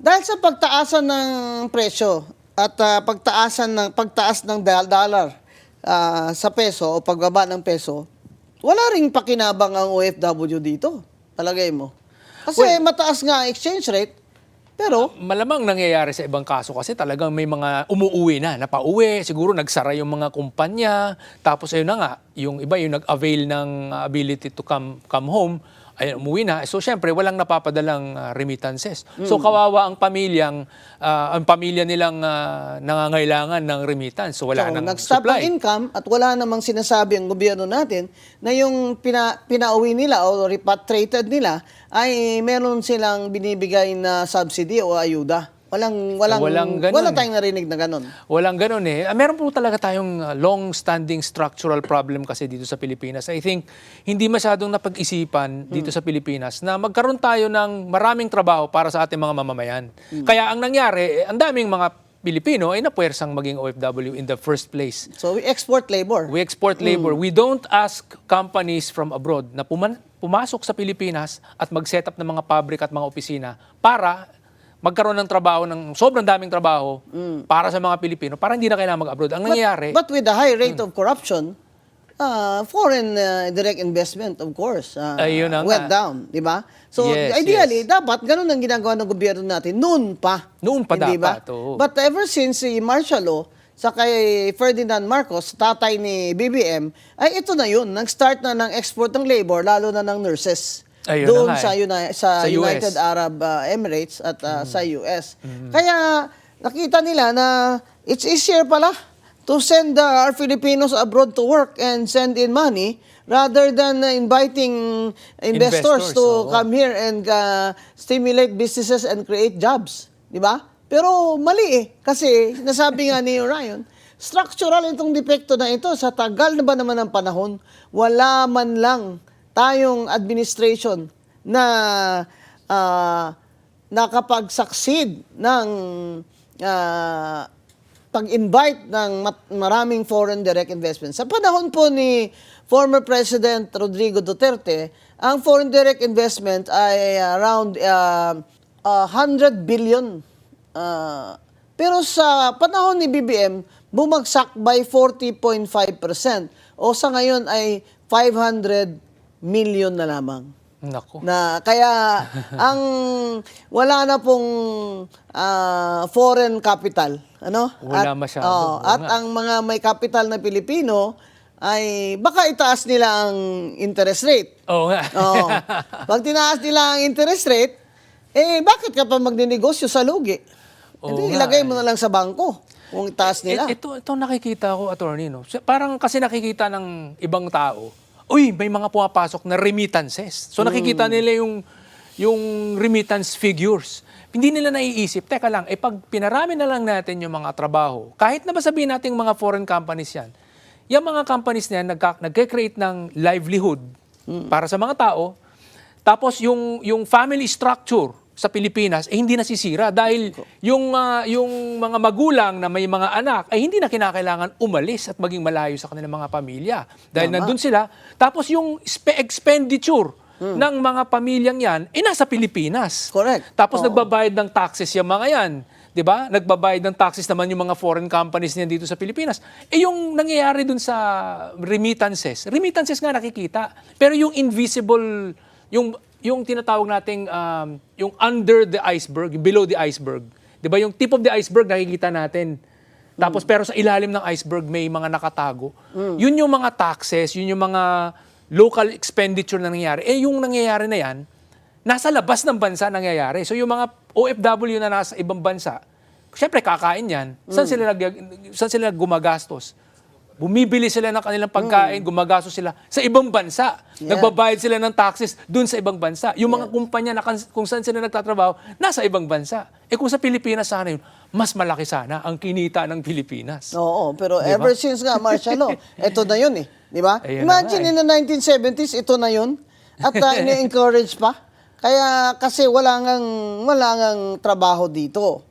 Dahil sa pagtaasan ng presyo at pagtaas ng dollar sa peso o pagbaba ng peso, wala ring pakinabang ang OFW dito. Palagay mo. Kasi mataas nga ang exchange rate, pero Malamang nangyayari sa ibang kaso kasi talagang may mga umuuwi na, napauwi, siguro nagsara yung mga kumpanya, tapos ayun na nga, yung iba yung nag-avail ng ability to come home, ay umuwi na. So syempre walang napapadalang remittances. So kawawa ang pamilya nilang nangangailangan ng remittance. So wala nang nag-stop ang supply. income at wala namang sinasabi ang gobyerno natin na yung pinauwi nila o repatriated nila ay meron silang binibigay na subsidy o ayuda. Walang ganun. Wala tayong narinig na ganun. Walang ganun eh. Meron po talaga tayong long-standing structural problem kasi dito sa Pilipinas. I think hindi masyadong napag-isipan dito sa Pilipinas na magkaroon tayo ng maraming trabaho para sa ating mga mamamayan. Kaya ang nangyari, ang daming mga Pilipino ay napuwersang maging OFW in the first place. So we export labor. We export labor. We don't ask companies from abroad na pumasok sa Pilipinas at mag-set up ng mga pabrik at mga opisina para magkaroon ng trabaho, ng sobrang daming trabaho para sa mga Pilipino, para hindi na kailangan mag-abroad. Ang nangyayari... But with the high rate of corruption, foreign direct investment, of course, Ayun na went nga. down. Di ba? So, Yes, ideally, dapat ganun ang ginagawa ng gobyerno natin. Noon pa. Noon pa Hindi ba? dapat, oo. But ever since si martial law, sa kay Ferdinand Marcos, tatay ni BBM, ay ito na yun. Nag-start na ng export ng labor, lalo na ng nurses. Ayun Doon na nga sa Sa United US. Arab Emirates at sa US. Kaya nakita nila na it's easier pala to send our Filipinos abroad to work and send in money rather than inviting investors to Oo. come here and stimulate businesses and create jobs. Di ba? Pero mali eh. Kasi nasabi nga ni Orion, structural itong depekto na ito. Sa tagal na ba naman ng panahon, wala man lang tayong administration na nakapag-succeed ng pag-invite ng maraming foreign direct investments. Sa panahon po ni former President Rodrigo Duterte, ang foreign direct investment ay around 100 billion. Pero sa panahon ni BBM, bumagsak by 40.5%. O sa ngayon ay 500 million na lamang. Nako. Na kaya ang wala na pong foreign capital, ano? Wala masyado. Oo At nga. ang mga may capital na Pilipino ay baka itaas nila ang interest rate. Oo nga. Oo. Pag tinaas nila ang interest rate, bakit ka pa magninegosyo sa lugi? Oo Edi, nga, ilagay mo na lang sa bangko kung itaas nila. Ito nakikita ko, attorney, no? Parang kasi nakikita ng ibang tao, uy, may mga pumapasok na remittances. So nakikita nila yung remittance figures. Hindi nila naiisip, teka lang, pag pinarami na lang natin yung mga trabaho, kahit na ba sabihin natin mga foreign companies yan, yung mga companies na yan, nagke-create ng livelihood para sa mga tao, tapos yung family structure sa Pilipinas hindi nasisira dahil yung mga magulang na may mga anak ay hindi na kinakailangan umalis at maging malayo sa kanilang mga pamilya dahil nandun sila. Tapos yung expenditure ng mga pamilyang yan nasa Pilipinas. Correct. Tapos nagbabayad ng taxes yung mga yan. 'Di ba? Nagbabayad ng taxes naman yung mga foreign companies niyan dito sa Pilipinas. Yung nangyayari dun sa remittances nga nakikita. Pero yung invisible, yung tinatawag nating yung under the iceberg, yung below the iceberg. 'Di ba? Yung tip of the iceberg nakikita natin. Tapos pero sa ilalim ng iceberg may mga nakatago. Yun yung mga taxes, yun yung mga local expenditure na nangyayari. Yung nangyayari na yan, nasa labas ng bansa nangyayari. So yung mga OFW na nasa ibang bansa, syempre kakain yan. Saan sila gumagastos? Bumibili sila ng kanilang pagkain, gumagastos sila sa ibang bansa. Yeah. Nagbabayad sila ng taxes dun sa ibang bansa. Yung mga kumpanya na kung saan sila nagtatrabaho, nasa ibang bansa. Kung sa Pilipinas sana yun, mas malaki sana ang kinita ng Pilipinas. Oo, pero Di ba? ever since nga martial law, ito na yun eh. Di ba? Ayun na Imagine nga in the 1970s, ito na yun. At ini-encourage pa. Kaya kasi wala ngang trabaho dito.